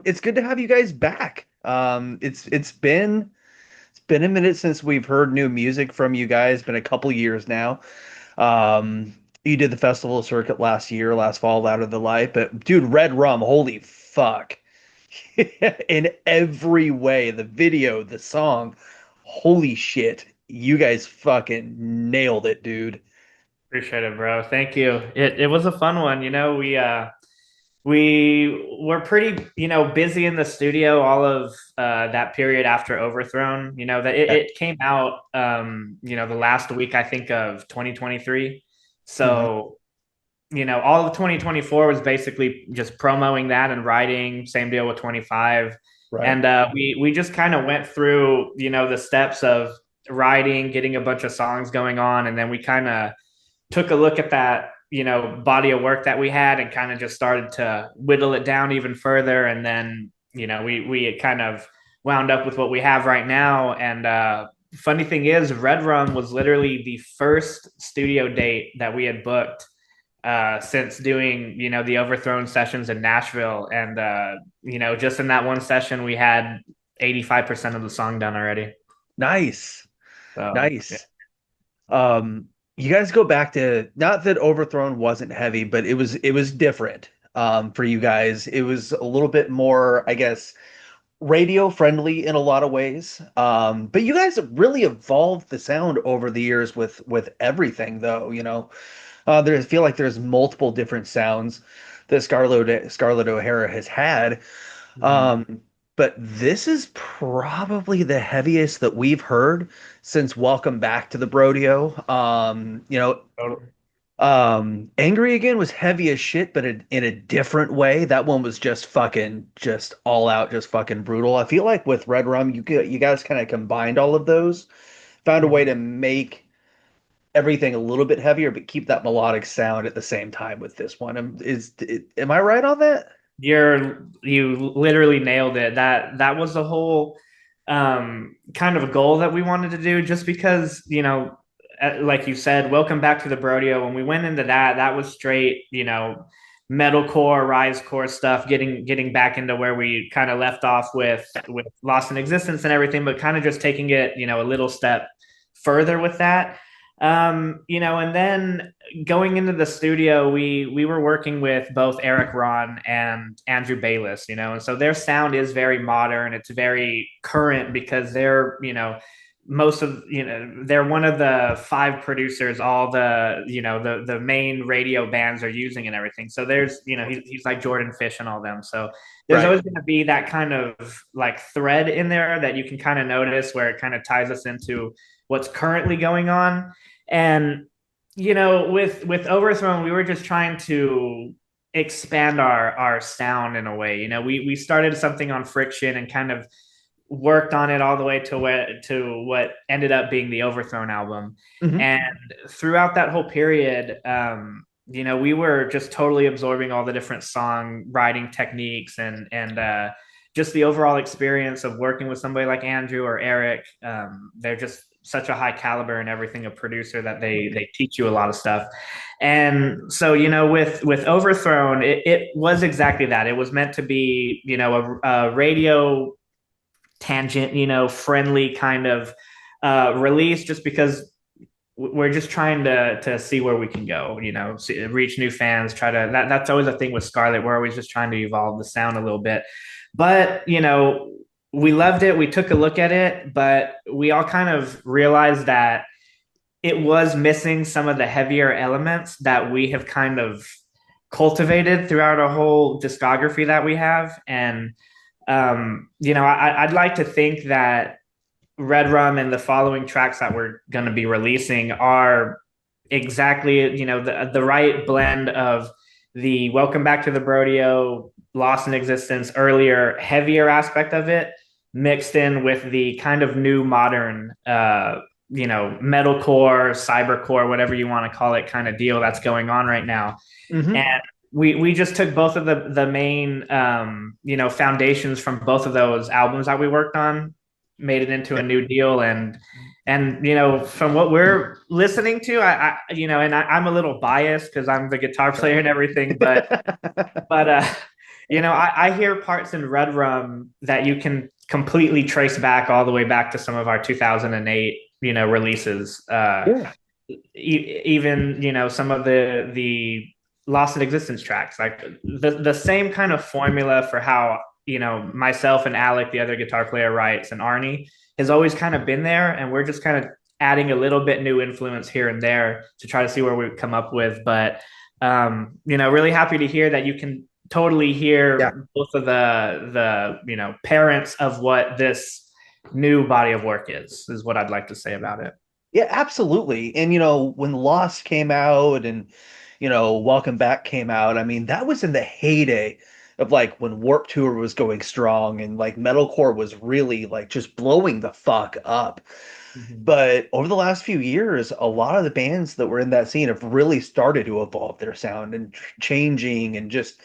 It's good to have you guys back. It's been a minute since we've heard new music from you guys. Been a couple years now. You did the festival circuit last year, last fall, Out of the Light. But dude, Red Rum, holy fuck! In every way, the video, the song, holy shit! You guys fucking nailed it, dude. Appreciate it, bro. Thank you. It was a fun one. We were pretty, busy in the studio all of that period after Overthrown. That it came out the last week I think of 2023. Mhm. So, all of 2024 was basically just promoting that and writing, same deal with 25. Right. And we just kind of went through, the steps of writing, getting a bunch of songs going on, and then we kind of took a look at that body of work that we had and kind of just started to whittle it down even further, and then we kind of wound up with what we have right now. And funny thing is, Red Rum was literally the first studio date that we had booked since doing the Overthrown sessions in Nashville. And just in that one session we had 85% of the song done already. Nice. So yeah. Nice. You guys go back to, not that Overthrown wasn't heavy, but it was different for you guys. It was a little bit more, I guess, radio friendly in a lot of ways. But you guys have really evolved the sound over the years with everything though, you know. I feel like there's multiple different sounds that Scarlett O'Hara has had. Mhm. Um, but this is probably the heaviest that we've heard since Welcome Back to the Brodeo. Totally. Angry Again was heavy as shit, but in a different way. That one was just fucking, just all out, just fucking brutal. I feel like with Red Rum, you guys kind of combined all of those, found a way Mhm. to make everything a little bit heavier, but keep that melodic sound at the same time with this one. Am I right on that? You literally nailed it. That was the whole kind of a goal that we wanted to do, just because, like you said, welcome back to the Brodeo. When we went into that was straight, metalcore, rise core stuff, getting back into where we kind of left off with Lost in Existence and everything, but kind of just taking it, a little step further with that. And then going into the studio, we were working with both Eric Ron and Andrew Bayless, and so their sound is very modern. It's very current because they're, most of, they're one of the five producers all the main radio bands are using and everything. So there's, he's like Jordan Fish and all them. So there's Right. always going to be that kind of like thread in there that you can kind of notice where it kind of ties us into what's currently going on. And with Overthrown, we were just trying to expand our sound in a way. We started something on Friction and kind of worked on it all the way to what ended up being the Overthrown album. Hmm. And throughout that whole period, we were just totally absorbing all the different songwriting techniques and just the overall experience of working with somebody like Andrew or Eric. They're just such a high caliber and everything, a producer, that they teach you a lot of stuff. And so, with Overthrown, it was exactly that. It was meant to be, a radio tangent, friendly kind of release, just because we're just trying to see where we can go, reach new fans, try to, that's always a thing with Scarlett. We're always just trying to evolve the sound a little bit. But, we loved it. We took a look at it, but we all kind of realized that it was missing some of the heavier elements that we have kind of cultivated throughout our whole discography that we have. And I'd like to think that Red Rum and the following tracks that we're going to be releasing are exactly, the right blend of the Welcome Back to the Brodeo, Lost in Existence, earlier, heavier aspect of it, mixed in with the kind of new modern, metalcore, cybercore, whatever you want to call it, kind of deal that's going on right now. Hmm. And we just took both of the main foundations from both of those albums that we worked on, made it into a new deal. And from what we're listening to, I'm a little biased because I'm the guitar player and everything, but I hear parts in REDRUM that you can completely trace back all the way back to some of our 2008, releases. Yeah. Even some of the Lost in Existence tracks, like the same kind of formula for how myself and Alec, the other guitar player, writes, and Arnie has always kind of been there, and we're just kind of adding a little bit new influence here and there to try to see where we come up with. But really happy to hear that you can totally Yeah. hear both of the parents of what this new body of work is what I'd like to say about it. Yeah, absolutely. And when Lost came out and Welcome Back came out, I mean, that was in the heyday of like when Warp Tour was going strong and like metalcore was really like just blowing the fuck up. Mm-hmm. But over the last few years, a lot of the bands that were in that scene have really started to evolve their sound and changing and just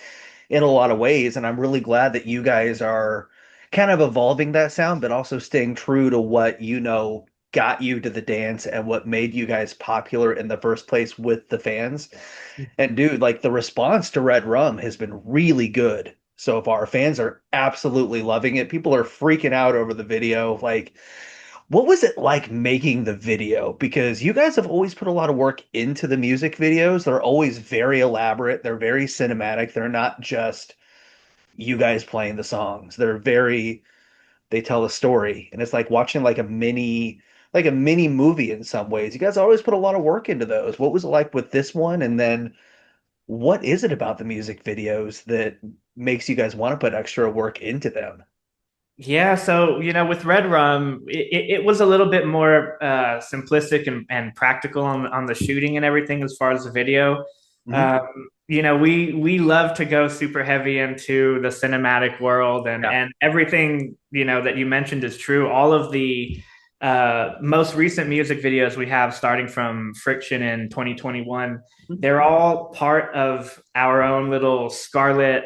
in a lot of ways. And I'm really glad that you guys are kind of evolving that sound, but also staying true to what got you to the dance and what made you guys popular in the first place with the fans. And dude, like the response to Red Rum has been really good so far. Fans are absolutely loving it. People are freaking out over the video. Like, what was it like making the video? Because you guys have always put a lot of work into the music videos. They're always very elaborate. They're very cinematic. They're not just you guys playing the songs. They tell a story. And it's like watching like a mini movie in some ways. You guys always put a lot of work into those. What was it like with this one? And then what is it about the music videos that makes you guys want to put extra work into them? Yeah, so with Red Rum, it was a little bit more simplistic and practical on the shooting and everything as far as the video. Hmm. We love to go super heavy into the cinematic world, and Yeah. everything that you mentioned is true. All of the most recent music videos we have, starting from Friction in 2021, they're all part of our own little Scarlet,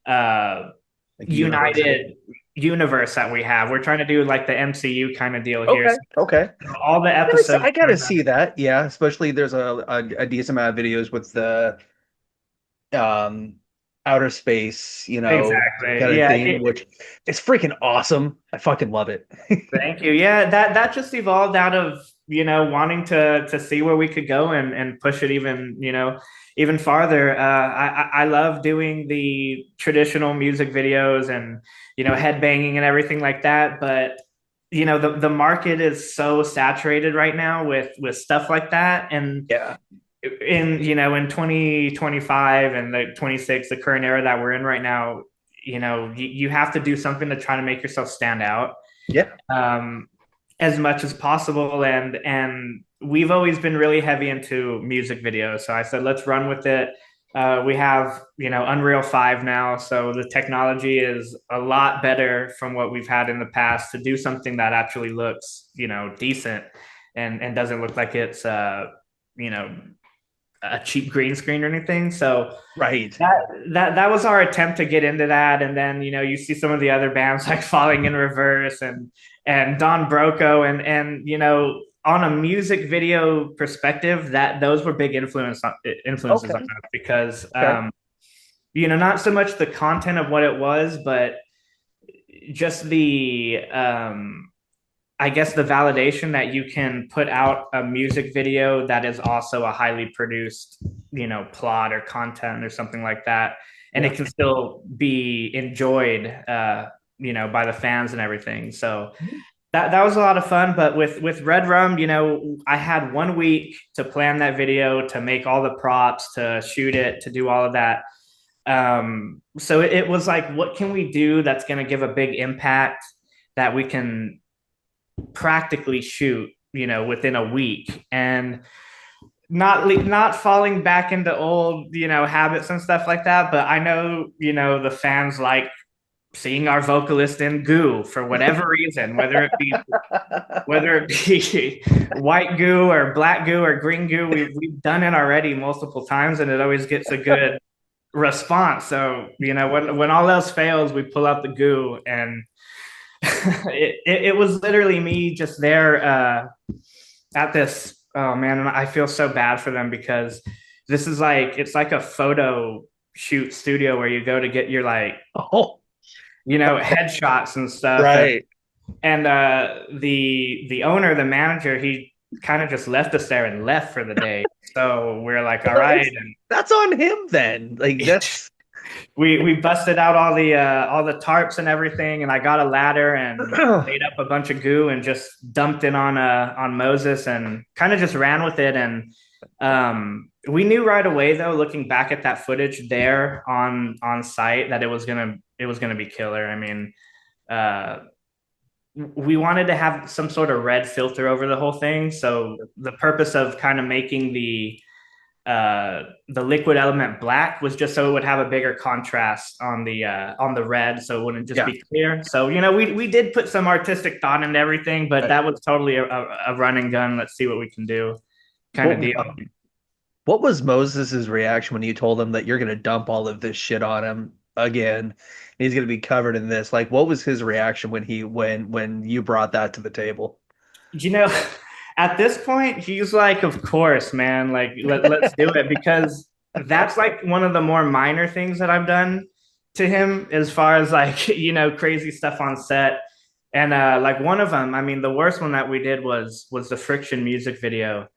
uh, Like universe. united universe that we have. We're trying to do like the MCU kind of deal here. Okay. So Okay. all the episodes I gotta kind of see that. Yeah, especially there's a decent amount of videos with the um outer space, exactly. kind of Yeah. theme, which is freaking awesome. I fucking love it. Thank you. Yeah, that just evolved out of wanting to see where we could go and push it even farther. I love doing the traditional music videos and headbanging and everything like that, but the market is so saturated right now with stuff like that, and Yeah. in 2025 and the 26, the current era that we're in right now, you have to do something to try to make yourself stand out Yeah. um, as much as possible. And we've always been really heavy into music videos. So I said, let's run with it. We have Unreal 5 now, so the technology is a lot better from what we've had in the past to do something that actually looks decent and doesn't look like it's you know a cheap green screen or anything. So Right. that was our attempt to get into that. And then you see some of the other bands like Falling in Reverse and Don Broco, and on a music video perspective, that those were big influences on Okay. us, because Okay. not so much the content of what it was, but just the I guess the validation that you can put out a music video that is also a highly produced, plot or content or something like that, and it Yeah. can still be enjoyed, by the fans and everything. So that was a lot of fun. But with Red Rum, I had 1 week to plan that video, to make all the props, to shoot it, to do all of that. So it was like, what can we do that's going to give a big impact that we can practically shoot within a week, and not falling back into old habits and stuff like that. But I know the fans like seeing our vocalist in goo for whatever reason, whether it be white goo or black goo or green goo. We've done it already multiple times, and it always gets a good response. So when all else fails, we pull out the goo, and it was literally me just there at this. Oh man, I feel so bad for them, because this is like, it's like a photo shoot studio where you go to get your like, Oh, headshots and stuff. And right. the owner, the manager, he kind of just left us there and left for the day. So we're like, all Well, right. that's on him then. Like And that's we busted out all the tarps and everything, and I got a ladder and made up a bunch of goo and just dumped it on Moses and kind of just ran with it. And we knew right away, though, looking back at that footage there on site, that it was gonna be killer. I mean, uh, we wanted to have some sort of red filter over the whole thing. So the purpose of kind of making the liquid element black was just so it would have a bigger contrast on the red, so it wouldn't just yeah. be clear. So we did put some artistic thought into everything, but that was totally a run and gun. Let's see what we can do, kind of What deal. what was Moses's reaction when you told him that you're gonna dump all of this shit on him again? He's gonna be covered in this. Like, what was his reaction when you brought that to the table? You know, at this point, he's like, of course, man, like let's do it, because that's like one of the more minor things that I've done to him as far as like, crazy stuff on set. And like one of them, I mean, the worst one that we did was the Friction music video,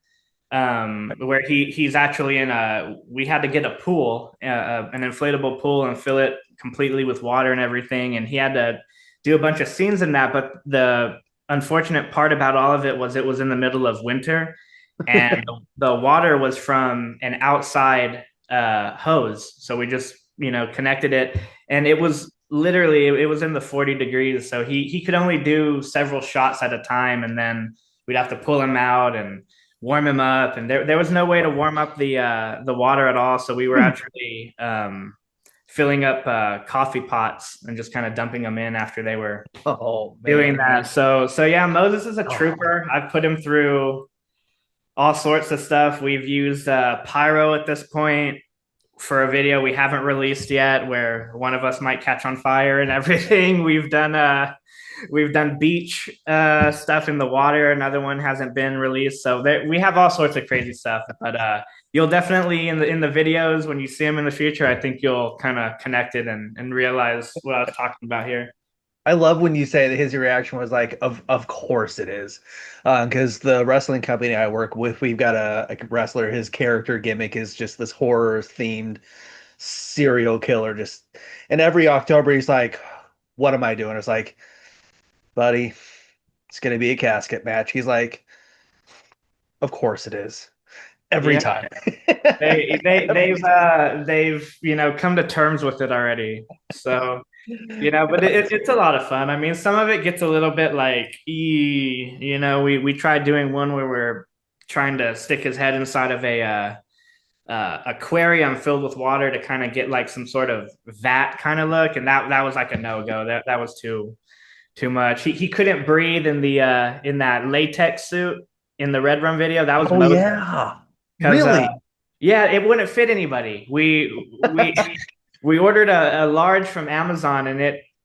where he's actually in a. We had to get a pool, an inflatable pool, and fill it completely with water and everything, and he had to do a bunch of scenes in that. But the unfortunate part about all of it was in the middle of winter, and the water was from an outside hose. So we just connected it, and it was in the 40 degrees. So he could only do several shots at a time, and then we'd have to pull him out and warm him up, and there was no way to warm up the water at all. So we were actually filling up coffee pots and just kind of dumping them in after they were Oh doing man. that. So yeah, Moses is a Oh, trooper. I've put him through all sorts of stuff. We've used pyro at this point for a video we haven't released yet, where one of us might catch on fire and everything. We've done beach stuff in the water. Another one hasn't been released, so we have all sorts of crazy stuff. But you'll definitely in the videos, when you see them in the future, I think you'll kind of connect it and realize what I was talking about here. I love when you say that his reaction was like, of course it is, because the wrestling company I work with, we've got a wrestler. His character gimmick is just this horror themed serial killer. Just and every October he's like, "What am I doing?" It's like, buddy, it's gonna be a casket match. He's like, "Of course it is." Every Yeah, time. they they Every they've time. they've come to terms with it already. So but That's it's a lot of fun. I mean, some of it gets a little bit like, we tried doing one where we're trying to stick his head inside of a aquarium filled with water to kind of get like some sort of vat kind of look, and that was like a no go. That was too much. He couldn't breathe in that latex suit in the REDRUM video. That was oh Moses, yeah. because Really? yeah, it wouldn't fit anybody. We ordered a large from Amazon, and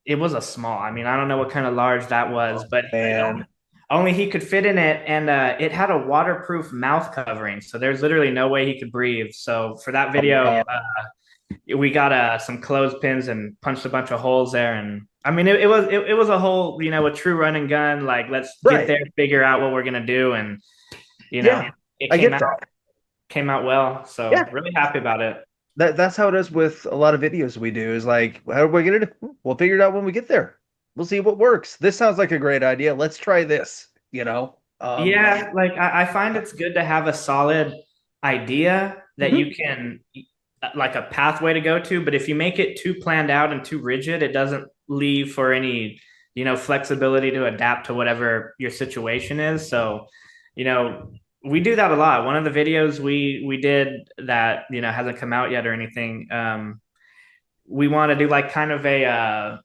it was a small. I mean, I don't know what kind of large that was, Oh but man. only he could fit in it, and it had a waterproof mouth covering, so there's literally no way he could breathe. So for that Oh video, man. we got some clothespins and punched a bunch of holes there, and I mean, it was a whole, a true run and gun. Like, let's get Right. there, figure out what we're gonna do, and you know, Yeah. it I came get out that. came out well. So Yeah. really happy about it. That's how it is with a lot of videos we do. Is like, how are we gonna do? We'll figure it out when we get there. We'll see what works. This sounds like a great idea. Let's try this, you know? Yeah, like I find it's good to have a solid idea that Mhm. you can, like, a pathway to go to, but if you make it too planned out and too rigid, it doesn't leave for any, flexibility to adapt to whatever your situation is. So, you know, we do that a lot. One of the videos we did that, hasn't come out yet or anything, we want to do like kind of a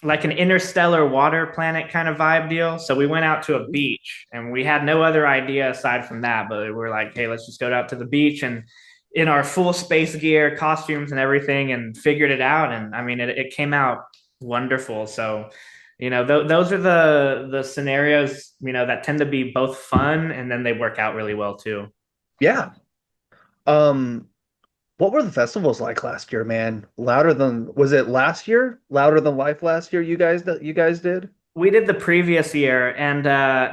like an interstellar water planet kind of vibe deal. So we went out to a beach, and we had no other idea aside from that. But we were like, hey, let's just go out to the beach, and in our full space gear, costumes, and everything, and figured it out. And I mean, it came out wonderful. So, those are the scenarios, that tend to be both fun, and then they work out really well too. Yeah. Um, What were the festivals like last year, man? Louder than was it last year? Louder than life last year? You guys did? We did the previous year, and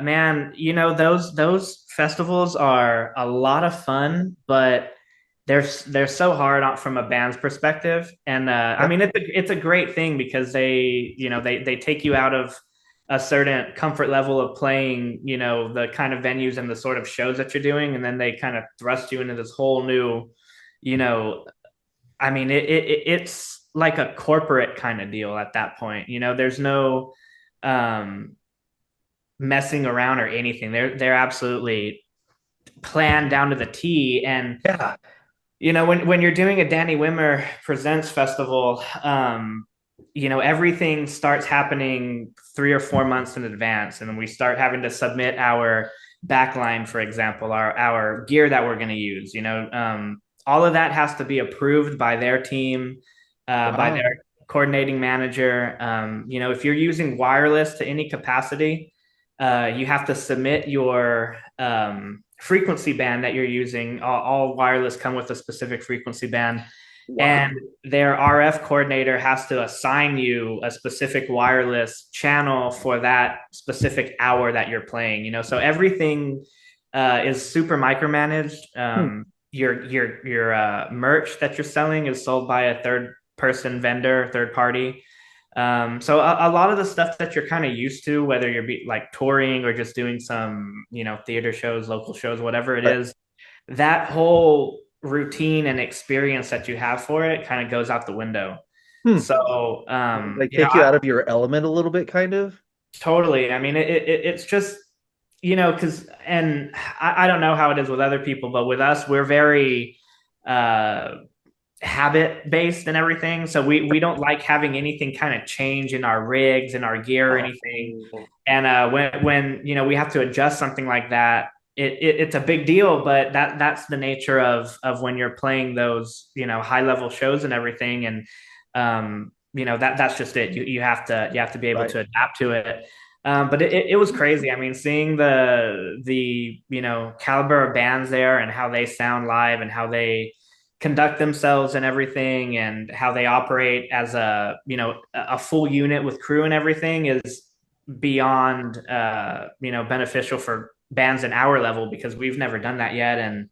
man, those festivals are a lot of fun, but they're so hard from a band's perspective. And I Yep. mean, it's a great thing because they take you out of a certain comfort level of playing, the kind of venues and the sort of shows that you're doing, and then they kind of thrust you into this whole new, you know, I mean, it's like a corporate kind of deal at that point. There's no um, messing around or anything. They're absolutely planned down to the T. And Yeah. when you're doing a Danny Wimmer Presents festival, everything starts happening 3 or 4 months in advance, and then we start having to submit our backline, for example, our gear that we're going to use. All of that has to be approved by their team, by Wow. their coordinating manager. If you're using wireless to any capacity, you have to submit your frequency band that you're using. All wireless come with a specific frequency band, Wow. and their RF coordinator has to assign you a specific wireless channel for that specific hour that you're playing. So everything is super micromanaged. Hmm. Your merch that you're selling is sold by a third person vendor, third party. So a lot of the stuff that you're kind of used to, whether you're like touring or just doing some, theater shows, local shows, whatever it Right. is, that whole routine and experience that you have for it kind of goes out the window. Hmm. So, Like take you out of your element a little bit, kind of. totally. I mean, it's just, because, and I don't know how it is with other people, but with us, we're very, uh, habit based and everything. So we don't like having anything kind of change in our rigs and our gear or anything. Oh, And when we have to adjust something like that, it's a big deal. But that's the nature of when you're playing those high level shows and everything. And that's just it. You have to be able right. to adapt to it. But it was crazy. I mean, seeing the caliber of bands there and how they sound live and how they conduct themselves and everything and how they operate as a full unit with crew and everything is beyond beneficial for bands in our level because we've never done that yet. And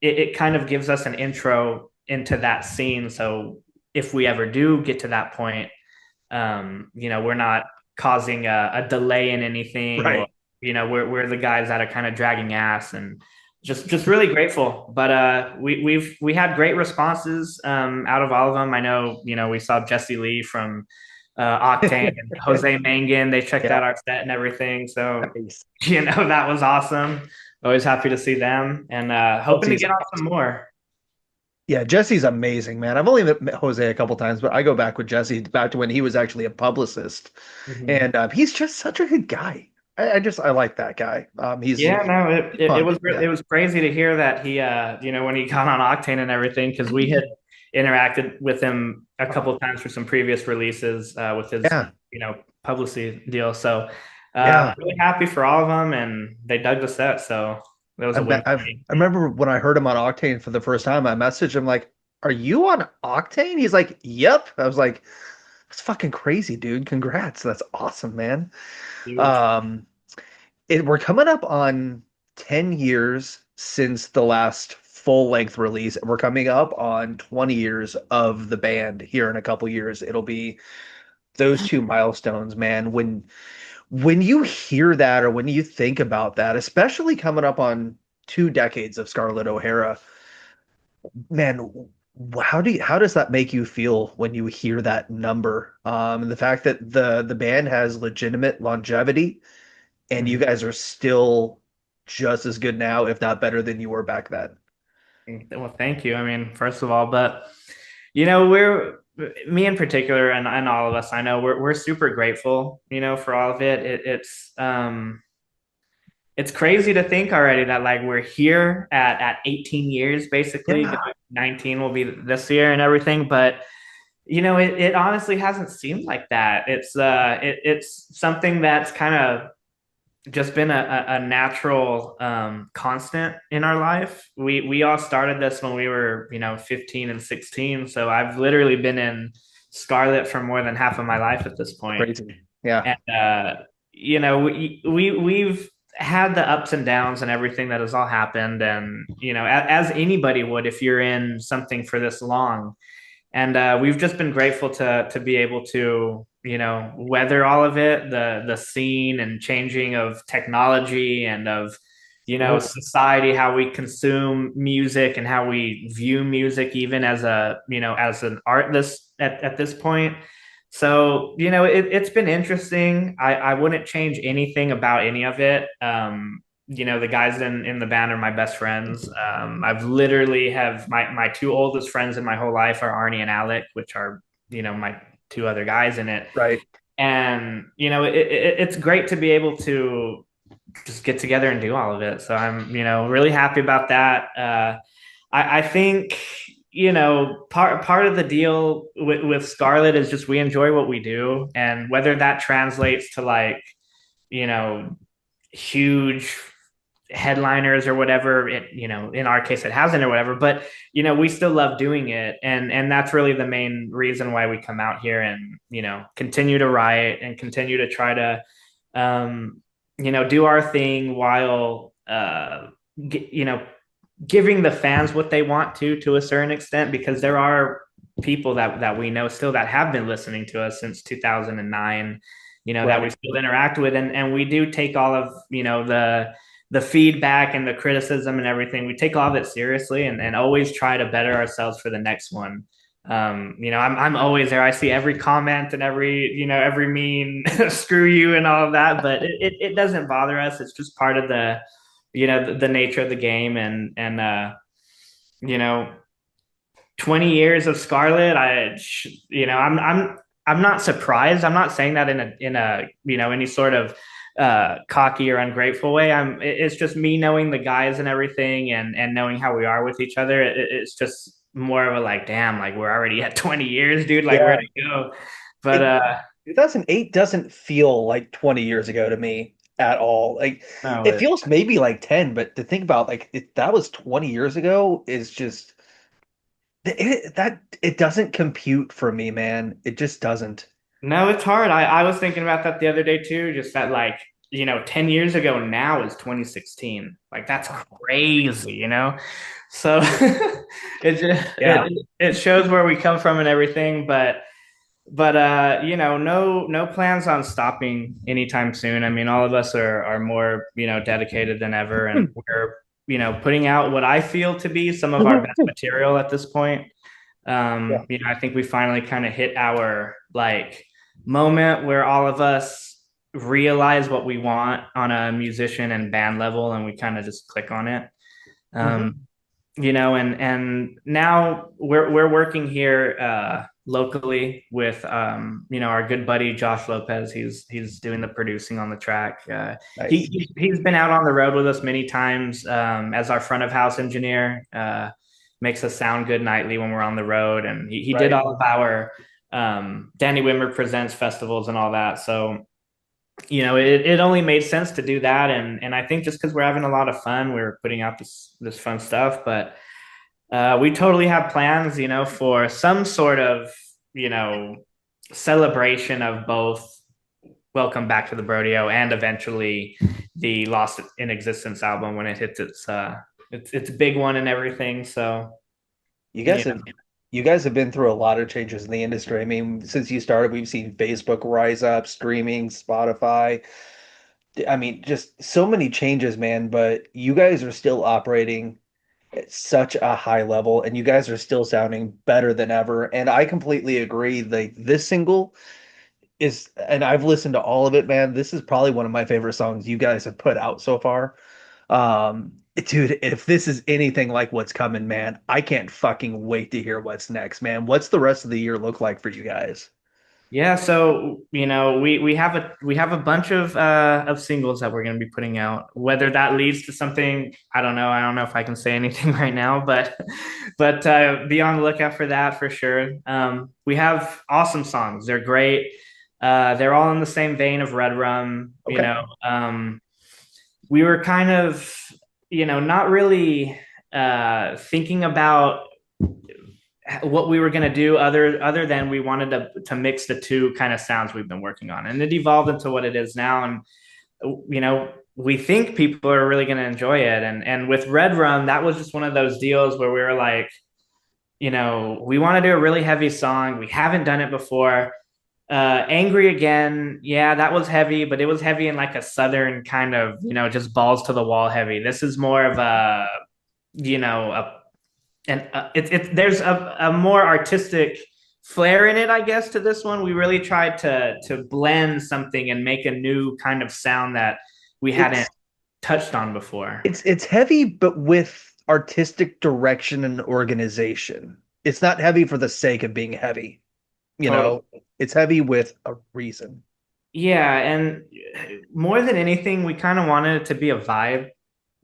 it kind of gives us an intro into that scene, so if we ever do get to that point, we're not causing a delay in anything, or Right. we're the guys that are kind of dragging ass, and just really grateful. But we had great responses out of all of them. I know we saw Jesse Lee from Octane and Jose Mangan. They checked Yeah. out our set and everything, so Nice. that was awesome. Always happy to see them, and hoping to Chelsea's get on some amazing. more. Yeah, Jesse's amazing, man. I've only met Jose a couple times, but I go back with Jesse back to when he was actually a publicist, Mhm. and he's just such a good guy. I like that guy. Yeah, no, it Fun. was Yeah. it was crazy to hear that he when he got on Octane and everything, because we had interacted with him a couple of times for some previous releases with his Yeah. publicity deal. So Yeah. really happy for all of them, and they dug the set, so that was a win for me. I remember when I heard him on Octane for the first time, I messaged him like, "Are you on Octane?" He's like, "Yep." I was like, "That's fucking crazy, dude. Congrats. That's awesome, man." Huge. Um, we're coming up on 10 years since the last full length release. We're coming up on 20 years of the band here in a couple years. It'll be those two milestones, man. When you hear that or when you think about that, especially coming up on 2 decades of Scarlett O'Hara, man, how does that make you feel when you hear that number? And the fact that the band has legitimate longevity and you Mhm. guys are still just as good now, if not better than you were back then. Well, thank you. I mean, first of all, but we're me in particular, and all of us. I know we're super grateful, for all of it. It's crazy to think already that like we're here at 18 years, basically. Yeah, 19 will be this year and everything, but it honestly hasn't seemed like that. It's something that's kind of just been a natural constant in our life. We all started this when we were, 15 and 16. So I've literally been in Scarlett for more than half of my life at this point. Crazy. Yeah. And we've had the ups and downs and everything that has all happened. And, as anybody would if you're in something for this long. And we've just been grateful to be able to weather all of it, the scene and changing of technology and of Mhm. society, how we consume music and how we view music, even as a as an artist at this point. So it's been interesting. I wouldn't change anything about any of it. The guys in the band are my best friends. I've literally have my two oldest friends in my whole life are Arnie and Alec, which are my two other guys in it. Right. And it's great to be able to just get together and do all of it. So I'm really happy about that. I think part of the deal with Scarlett is just we enjoy what we do, and whether that translates to like you know huge headliners or whatever it in our case it hasn't or whatever, but we still love doing it, and that's really the main reason why we come out here and continue to write and continue to try to do our thing while giving the fans what they want to a certain extent, because there are people that we know still that have been listening to us since 2009, that we Right. still interact with, and we do take all of the feedback and the criticism and everything. We take all of it seriously, and always try to better ourselves for the next one. I'm always there. I see every comment and every mean screw you and all of that, but it doesn't bother us. It's just part of the nature of the game. And you know 20 years of Scarlett, I'm not surprised. I'm not saying that in a any sort of cocky or ungrateful way. It's just me knowing the guys and everything, and knowing how we are with each other. It's just more of a like, damn, like we're already at 20 years, dude. Like where'd Yeah. it go? But It 2008 doesn't feel like 20 years ago to me at all. Like no, it feels maybe like 10, but to think about like that was 20 years ago is just it doesn't compute for me, man. It just doesn't. no, it's hard. I was thinking about that the other day too. Just that, like, 10 years ago now is 2016. Like, that's crazy. So Yeah. it shows where we come from and everything. But no plans on stopping anytime soon. I mean, all of us are more, dedicated than ever. And we're, putting out what I feel to be some of our best material at this point. Yeah. I think we finally kind of hit our like moment where all of us realize what we want on a musician and band level, and we kind of just click on it. Hmm. Um, and now we're working here locally with our good buddy Josh Lopez. He's doing the producing on the track. Nice. He's been out on the road with us many times as our front of house engineer. Makes us sound good nightly when we're on the road, and he did Right. all of our Danny Wimmer presents festivals and all that. So it only made sense to do that, and I think just because we're having a lot of fun, we're putting out this fun stuff. But we totally have plans, for some sort of celebration of both Welcome Back to the Brodeo and eventually the Lost in Existence album when it hits its big one and everything. So You guys yeah. have you guys have been through a lot of changes in the industry. I mean, since you started, we've seen Facebook rise up, streaming, Spotify. I mean, just so many changes, man, but you guys are still operating at such a high level and you guys are still sounding better than ever. And I completely agree. Like this single is, and I've listened to all of it, man. This is probably one of my favorite songs you guys have put out so far. Dude, if this is anything like what's coming, man, I can't fucking wait to hear what's next, man. What's the rest of the year look like for you guys? Yeah, so we have a bunch of singles that we're going to be putting out. Whether that leads to something, I don't know. I don't know if I can say anything right now, but be on the lookout for that for sure. We have awesome songs. They're great. They're all in the same vein of Red Rum. Okay. we were kind of, not really thinking about what we were going to do other than we wanted to mix the two kind of sounds we've been working on, and it evolved into what it is now. And we think people are really going to enjoy it. And with REDRUM, that was just one of those deals where we were like, we want to do a really heavy song. We haven't done it before. Angry Again, yeah, that was heavy, but it was heavy in like a southern kind of, just balls to the wall heavy. This is more of a, you know, a and there's a more artistic flair in it, I guess. To this one, we really tried to blend something and make a new kind of sound that we hadn't It's touched on before. it's heavy, but with artistic direction and organization. It's not heavy for the sake of being heavy. You Totally. know, it's heavy with a reason. Yeah, and more than anything, we kind of wanted it to be a vibe,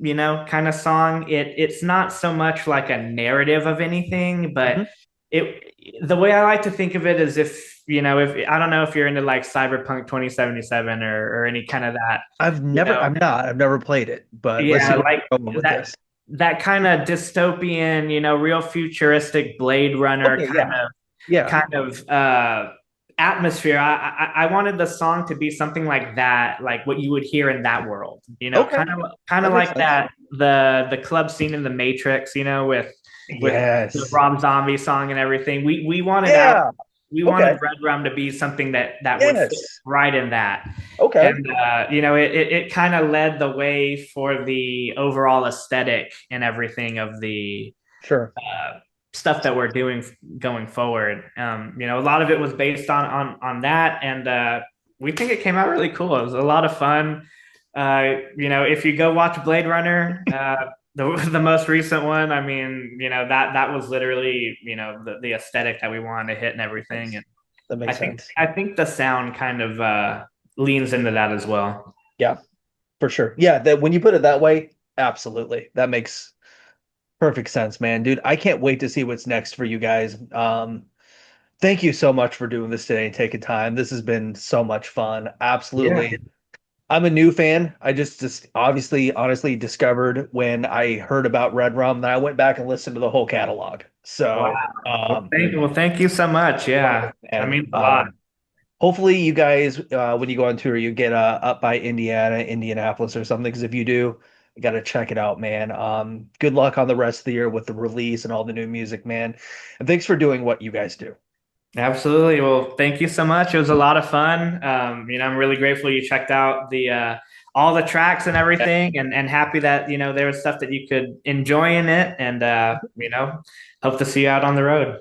kind of song. It's not so much like a narrative of anything, but Mhm. it the way I like to think of it is, if I don't know if you're into like Cyberpunk 2077 or any kind of that, you know, I've never played it, but let's see yeah, where like we're going with that this. that kind of dystopian, real futuristic Blade Runner Okay, yeah, yeah, kind of atmosphere. I wanted the song to be something like that, like what you would hear in that world. okay, Kind of that makes like sense. that the club scene in The Matrix. With the Yes, Rob Zombie song and everything. yeah, We okay, wanted Red Rum to be something that would fit yes, right in that. okay, And it kind of led the way for the overall aesthetic and everything of the sure. stuff that we're doing going forward. A lot of it was based on that, and we think it came out really cool. It was a lot of fun. If you go watch Blade Runner, the most recent one, I mean, that was literally the aesthetic that we wanted to hit and everything. And That I makes think sense. I think the sound kind of leans into that as well. Yeah, for sure. Yeah, that when you put it that way, absolutely. That makes perfect sense, man. Dude, I can't wait to see what's next for you guys. Thank you so much for doing this today and taking time. This has been so much fun. Yeah. Absolutely. I'm a new fan. I just obviously honestly discovered when I heard about Red Rum that I went back and listened to the whole catalog. Wow. So, Thank you so much. love Yeah, it, that man. means a lot. Hopefully you guys when you go on tour you get up by Indiana, Indianapolis or something because if you do, you got to check it out, man. Good luck on the rest of the year with the release and all the new music, man. And thanks for doing what you guys do. Absolutely. Well, thank you so much. It was a lot of fun. I'm really grateful you checked out the all the tracks and everything, and happy that there was stuff that you could enjoy in it, and hope to see you out on the road.